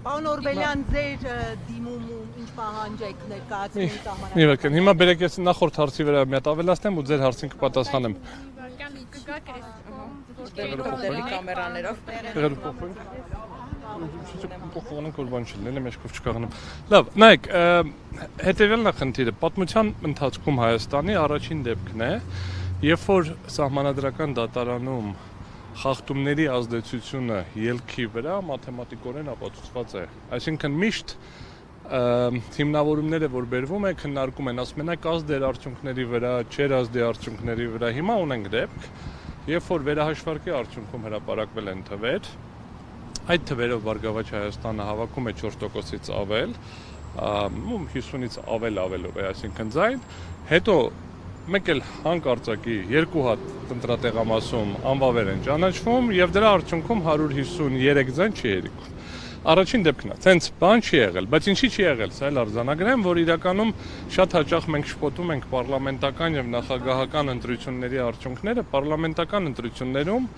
Պարոն Օրբելյան, ձեր դիմումում ինչ պահանջ եք ներկայացնում սահմանադրական։ Իվական, հիմա բերեք ես նախորդ հարցի վրա մի հատ ավելացնեմ ու ձեր հարցին կպատասխանեմ։ Լավ, նայեք, հետևյալն է խնդիրը, պատմության ընթացքում Հայաստանի առաջին դեպքն է, երբ որ սահմանադրական դատարանում խախտումների ազդեցությունը ելքի վրա մաթեմատիկորեն ապացուցված է, այսինքն միշտ հիմնավորումները, որ բերվում է, քննարկում են, ասում են, այ կազ դեր արդյունքների վրա, չեր ազդի արդյունքների վրա, հիմա ունենք դեպք, երբ որ վերահաշվարկի արդյունքում հրապարակվել են թվեր, այդ թվերով Բարգավաճ Հայաստանը հավաքում է 4%-ից ավել, 50-ից ավելով է, այսինքն ձայն, հետո մեկ էլ հանկարծակի երկու հատ ընտրատեղամասում անվավեր են ճանաչվում եւ դրա արդյունքում 153 ձայն չի երիկում։ Առաջին դեպքն է, ցենց բան չի եղել, բայց ինչի չի եղել, սա էլ արձանագրեմ, որ իրականում շատ հաճախ մենք շփոթում ենք պարլամենտական եւ նախագահական ընտրությունների արդյունքները, պարլամենտական ընտրություններում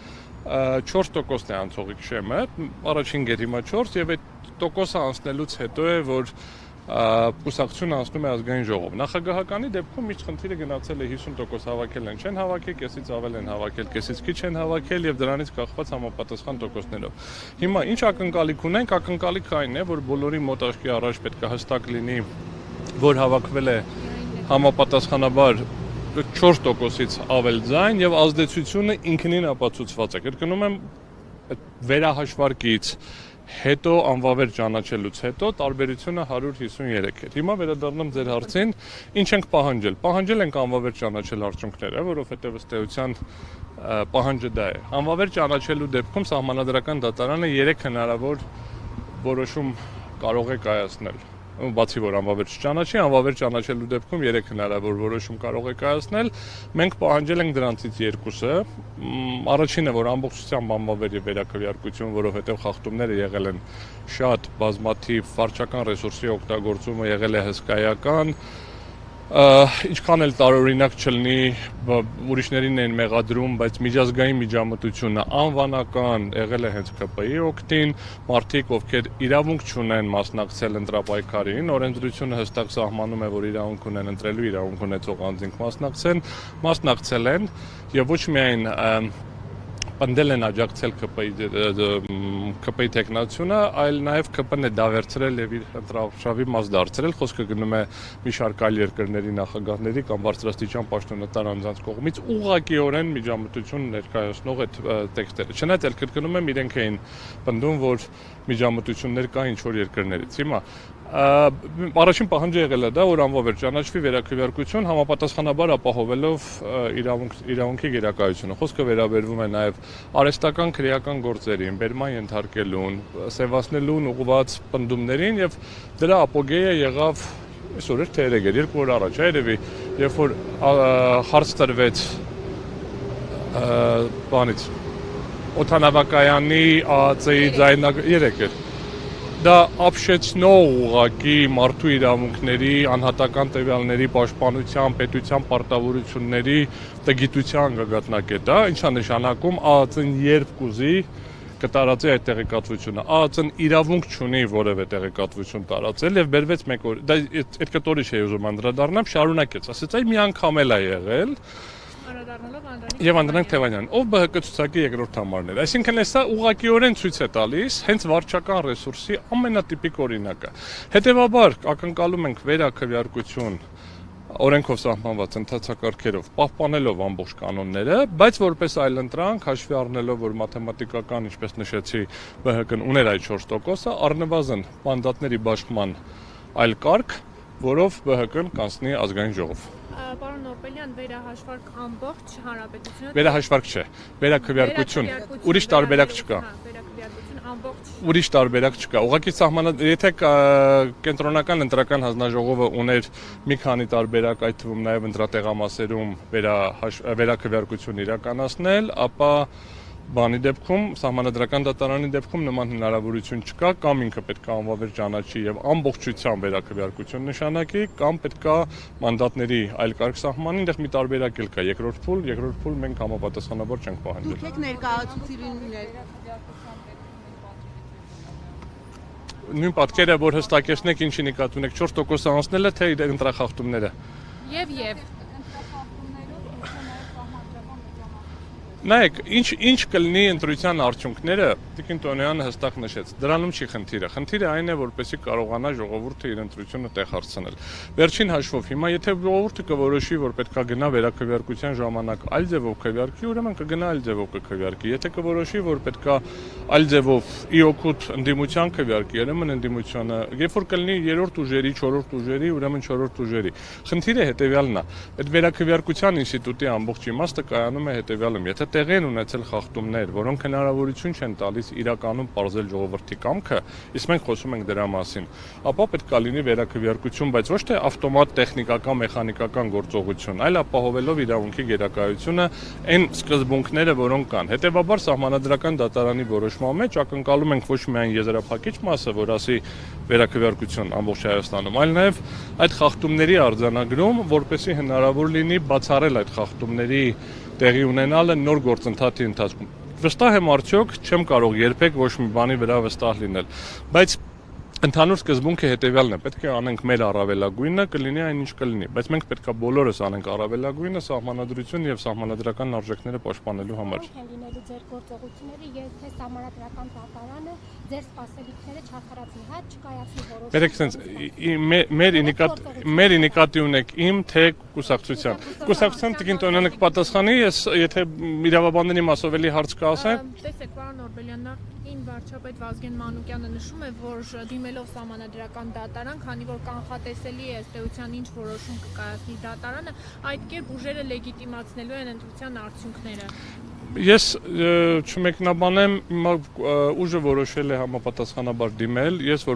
4% է անցողիկ շեմը, առաջին գերիմա 4 եւ այդ տոկոսը անցնելուց հետո է, որ կուսակցությունը անցնում է ազգային ժողով։ Նախագահականի դեպքում միշտ խնդիրը գնացել է 50% հավաքել են, չեն հավաքել, կեսից ավել են հավաքել, կեսից քիչ են հավաքել եւ դրանից կախված համապատասխան տոկոսներով։ Հիմա ինչ ակնկալիք ունենք, ակնկալիքը այն է, որ բոլորի մոտ աչքի առաջ պետք է հստակ լինի, որ հավաքվել է համապատասխանաբար 4%-ից ավել ձայն եւ ազդեցությունը ինքնին ապացուցված է։ Կրկնում եմ, վերահաշվարկից հետո անվավեր ճանաչելուց հետո տարբերությունը 153 էր։ Հիմա վերադառնամ ձեր հարցին, ինչ ենք պահանջել։ Պահանջել ենք անվավեր ճանաչել արդյունքները, որովհետև ըստ էության պահանջը դա է։ Անվավեր ճանաչելու դեպքում սահմանադրական դատարանը 3 հնարավոր որոշում կարող է կայացնել։ Բացի որ անվավեր չճանաչի, անվավեր ճանաչելու դեպքում 3 հնարավոր որոշում կարող է կայացնել։ Մենք պահանջել ենք դրանցից երկուսը։ Առաջինը, որ ամբողջությամբ անվավեր եւ վերաքվեարկություն, որովհետեւ խախտումները եղել են շատ բազմաթիվ, վարչական ռեսուրսի օգտագործումը եղել է հսկայական, ինչքան էլ տարօրինակ չլինի, ուրիշներին են մեղադրում, բայց միջազգային միջամտությունը անվանական եղել է հենց ԿՊ-ի օգտին, մարդիկ, ովքեր իրավունք չունեն մասնակցել ընտրապայքարին, օրենսդրությունը հստակ սահմանում է, որ իրավունք ունեն ընտրելու, իրավունք ունեցող անձինք մասնակցել են եւ ոչ միայն պնդել են աջակցել ԿՊ-ի տեխնացությունը, այլ նաև ԿՊ-ն է դա վերցրել եւ իր ընտրավշավի մաս դարձրել, խոսքը գնում է մի շարք այլ երկրների նախագահների կամ բարձրաստիճան պաշտոնատար անձանց կողմից ուղղակիորեն միջամտություն ներկայացնող այդ տեքստերը։ Չնայած էլ կրկնում եմ, իրենք էին պնդում, որ միջամտություններ կա ինչ որ երկրներից։ Հիմա առաջին պահանջը եղել է դա, որ անվավեր ճանաչվի վերաքվեարկություն համապատասխանաբար ապահովելով իրավունքի գերակայությունը։ Խոսքը վերաբերվում է նաև արհեստական քրեական գործերին, բերման ենթարկելուն, սևացնելուն ուղղված պնդումներին եւ դրա ապոգեյը եղավ այսօր էր թե երեկ էր, 2 օր առաջ, երևի, երբ որ հարց տրվեց բանից օդանավակայանի ԱԱՑ-ի երեկ էր։ Դա ապշեցնող ուղղակի մարդու իրավունքների, անհատական տվյալների պաշտպանության, պետության պարտավորությունների տգիտության գագաթնակետ է, ինչա նշանակում ԱԱՑ-ն երբ կուզի կտարածի այդ տեղեկատվությունը։ ԱԱՑ-ն իրավունք չունի որևէ տեղեկատվություն տարածել եւ բերվեց մեկ օր։ Դա այդ կտորի չէ ուզում անդրադառնամ, շարունակեց, ասեց, այ մի անգամ էլ է եղել։ Եվ Անդրանիկ Թևանյան, ով ԲՀԿ ցուցակի երկրորդ համարն էր։ Այսինքն սա ուղղակիորեն ցույց է տալիս հենց վարչական ռեսուրսի ամենատիպիկ օրինակը։ Հետևաբար ակնկալում ենք վերաքվեարկություն օրենքով սահմանված ընթացակարգերով, պահպանելով ամբողջ կանոնները, բայց որպես այլընտրանք, հաշվի առնելով, որ մաթեմատիկական, ինչպես նշեցի, ԲՀԿ-ն ուներ այդ 4%-ը, առնվազն մանդատների բաշխման այլ կարգ, որով ԲՀԿ-ն կանցնի ազգային ժողով։ Պարոն Օրբելյան, վերահաշվարկ ամբողջ հանրապետությունը։ Վերահաշվարկ չէ, վերաքվեարկություն, ուրիշ տարբերակ չկա։ Վերաքվեարկություն ամբողջ։ Ուրիշ տարբերակ չկա։ Ուղղակի եթե կենտրոնական ընտրական հանձնաժողովը ուներ մի քանի տարբերակ, այդ թվում նաև ընտրատեղամասերում վերաքվեարկություն իրականացնել, ապա բանի դեպքում, սահմանադրական դատարանի դեպքում նման հնարավորություն չկա, կամ ինքը պետք է անվավեր ճանաչի եւ ամբողջությամբ վերաքվեարկություն նշանակի, կամ պետք է մանդատների այլ կարգ սահմանի, այնտեղ մի տարբերակ էլ կա, երկրորդ փուլ մենք համապատասխանաբար չենք պահանջել։ Դուք եք ներկայացուցիչներ նույն պատկերը, որ հստակեցնեք ինչի նկատի ունեք 4% անցնելը, թե ընտրախախտումները։ Եվ Նայեք, ինչ կլինի ընտրության արդյունքները, Տիկին Տոնյանը հստակ նշեց, դրանում չի խնդիրը։ Խնդիրը այն է, որպեսզի կարողանա ժողովուրդը իր ընտրությունը տեղ հարցնել։ Վերջին հաշվով, հիմա եթե ժողովուրդը կորոշի, որ պետքա գնա վերաքվեարկության ժամանակ այլ ձևով քվեարկի, ուրեմն կգնա այլ ձևով կքվեարկի։ Եթե կորոշի, որ պետքա այլ ձևով ի օգուտ ընդդիմության քվեարկի, ուրեմն ընդդիմությունը, երբ որ կլինի երրորդ ուժերի, չորրորդ ուժերի, ուրեմն չորրորդ ուժերի։ Խնդիրը հետեւյալն է։ Այդ վերաքվեարկության ինստիտուտի ամբողջ իմաստը կայանում է հետեւյալում։ Եթե տեղի են ունեցել խախտումներ, որոնք հնարավորություն չեն տալիս իրականում պարզել ժողովրդի կամքը, իսկ մենք խոսում ենք դրա մասին, ապա պետք է լինի վերաքվեարկություն, բայց ոչ թե ավտոմատ տեխնիկական, մեխանիկական գործողություն, այլ ապահովելով իրավունքի գերակայությունը այն սկզբունքները, որոնք կան։ Հետևաբար Սահմանադրական դատարանի որոշման մեջ ակնկալում ենք ոչ միայն եզրափակիչ մասը, որ ասի վերաքվեարկություն ամբողջ Հայաստանում, այլ նաև այդ խախտումների արձանագրում, որպեսզի հնարավոր լինի բացառել այդ խախտումների տեղի ունենալը նոր գործընթացի ընթացքում։ Վստահ եմ արդյոք չեմ կարող երբեք ոչ մի բանի վրա վստահ լինել, բայց ընդհանուր սկզբունքը հետևյալն է, պետք է անենք մեր առավելագույնը, կլինի այն ինչ կլինի, բայց մենք պետք է բոլորս անենք առավելագույնը սահմանադրություն եւ սահմանադրական արժեքները պաշտպանելու համար։ Ո՞նք են լինելու ձեր գործողությունները, եթե Սահմանադրական դատարանը ձեր սպասելիքները չարթարացնի, հա չկայացնի որոշում։ Բերեք sense մեր նկատի ունեք իմ թե կուսակցության։ Կուսակցության Տիկին Տոնյանը կպատասխանի, ես եթե իրավաբանների մասով էլի հարց կասեմ։ Տեսեք, պարոն Նորբելյան, ին վարչապետ Վազգեն Մանուկյանը նշում է, որ դիմելով Սահմանադրական դատարան, քանի որ կանխատեսելի է ըստ էության ինչ որոշում կկայացնի դատարանը, այդ կերպ ուժերը լեգիտիմացնելու են ընտրության արդյունքները։ Ես չմեկնաբանեմ, ուժը որոշել է համապատասխանաբար դիմել, ես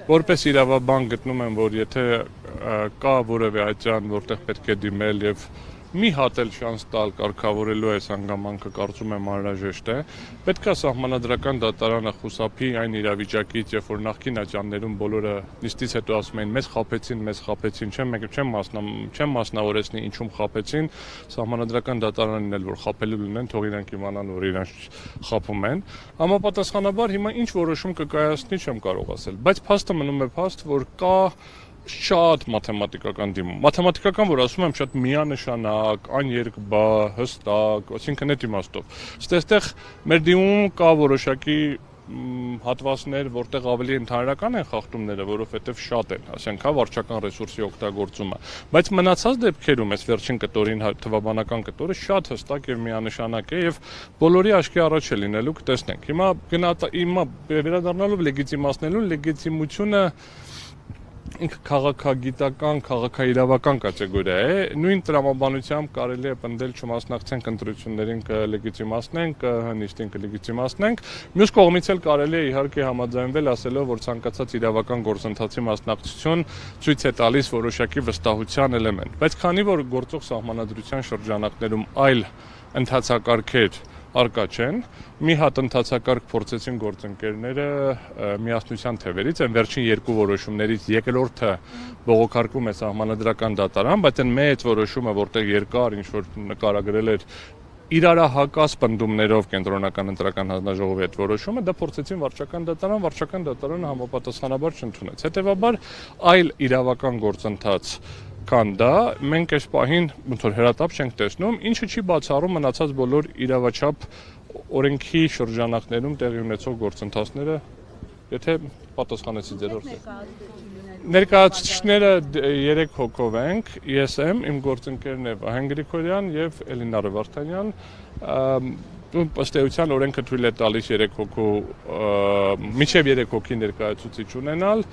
որպես իրավաբան գտնում եմ, որ եթե կա որևէ այցյան, որտեղ պետք է դիմել եւ մի հատ էլ շանս տալ կարգավորելու այս հանգամանքը կարծում եմ անհրաժեշտ է, պետք է Սահմանադրական դատարանը խուսափի այն իրավիճակից, երբ որ նախկին աջաններում բոլորը նիստից հետո ասում էին մեզ խաբեցին, չեմ մասնավորեցնի ինչում խաբեցին, Սահմանադրական դատարանին էլ որ խաբելու լինեն, թող իրանք իմանան, որ իրանք խաբում են։ Համապատասխանաբար հիմա ինչ որոշում կկայացնի չեմ կարող ասել, բայց փաստը մնում է փաստ, որ կա շատ մաթեմատիկական դիմում։ Մաթեմատիկական, որ ասում եմ, շատ միանշանակ, աներկբա, հստակ, այսինքն այդ իմաստով։ Այստեղ մեր դիմում կա որոշակի հատվածներ, որտեղ ավելի ընդհանրական են խախտումները, որովհետև շատ են, ասենք, հա, վարչական ռեսուրսի օգտագործումը, բայց մնացած դեպքերում այս վերջին կտորին թվաբանական կտորը շատ հստակ եւ միանշանակ է եւ բոլորի աչքի առաջ է լինելու կտեսնենք։ Հիմա վերադառնալով լեգիտիմացնելու լեգիտիմությունը ինքը քաղաքագիտական, քաղաքաիրավական կատեգորիա է, նույն տրամաբանությամբ կարելի է պնդել չմասնակցենք ընտրություններին կլեգիտիմացնենք, նիստին կլեգիտիմացնենք, մյուս կողմից էլ կարելի է իհարկե համաձայնվել ասելով, որ ցանկացած իրավական գործընթացի մասնակցություն ցույց է տալիս որոշակի վստահության էլեմենտ, բայց քանի որ գործող սահմանադրության շրջանակներում այլ ընթացակարգեր արկա չեն, մի հատ ընթացակարգ փորձեցին գործընկերները միասնության թևերից, այն վերջին երկու որոշումներից երկրորդը բողոքարկում է Սահմանադրական դատարան, բայց այն մեծ որոշումը, որտեղ երկար ինչ-որ նկարագրել էր իրարահակաս պնդումներով կենտրոնական ընտրական հանձնաժողովի այդ որոշումը, դա փորձեցին վարչական դատարանը համապատասխանաբար չընդունեց։ Հետևաբար այլ իրավական գործընթաց կան դա, մենք այս պահին ոնց որ հրատապ չենք տեսնում, ինչը չի բացառում մնացած բոլոր իրավաչափ օրենքի շրջանակներում տեղի ունեցող գործընթացները, եթե պատասխանեցի ձեր հարցին։ Ներկայացուցիչները 3 հոգով ենք, ես եմ, իմ գործընկերն է Վահեն Գրիգորյան եւ Էլինա Վարդանյան, ըստ էության օրենքը թույլ է տալիս 3 հոգու մինչև 3 հոգի ներկայացուցիչ ունենալ,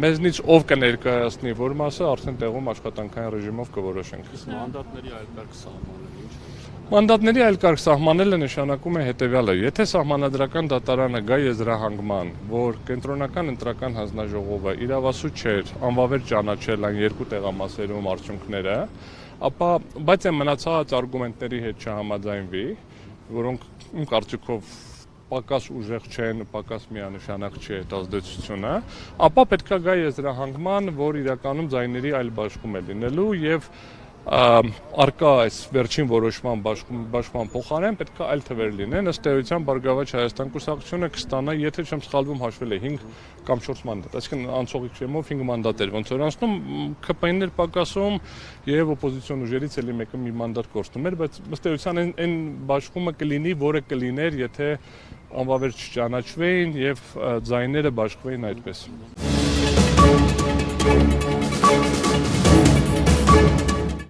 մեզնից ով կներկայացնի որ մասը արդեն տեղում աշխատանքային ռեժիմով կորոշենք։ Մանդատների այլ կարգ սահմանելը ինչ է։ Մանդատների այլ կարգ սահմանելը նշանակում է հետևյալը. եթե Սահմանադրական դատարանը գա եզրահանգման, որ կենտրոնական ընտրական հանձնաժողովը իրավասու չէր անվավեր ճանաչել այն երկու տեղամասերում արդյունքները, ապա բայց այն մնացած արգումենտների հետ չհամաձայնվի, որոնք իմ կարծիքով պակաս ուժեղ չեն, պակաս միանշանակ չի այդ ազդեցությունը, ապա պետք է գա եզրահանգման, որ իրականում ձայների այլ բաշխում է լինելու եւ արկա այս վերջին որոշման բաշխման փոխարեն պետք է այլ թվեր լինեն, ըստ էության Բարգավաճ Հայաստան կուսակցությունը կստանա, եթե չեմ սխալվում, հաշվել է 5 կամ 4 մանդատ, այսինքն անցողիկ շեմով 5 մանդատներ ոնց որ անցնում, ԿՊ-ներ պակասում եւ օպոզիցիոն ուժերից էլի մեկը մի մանդատ կորցնում էր, բայց ըստ էության այն բաշխումը կլինի, որը կլիներ, եթե անվավեր չճանաչվեին եւ ձայները բաշխվեին այդպես։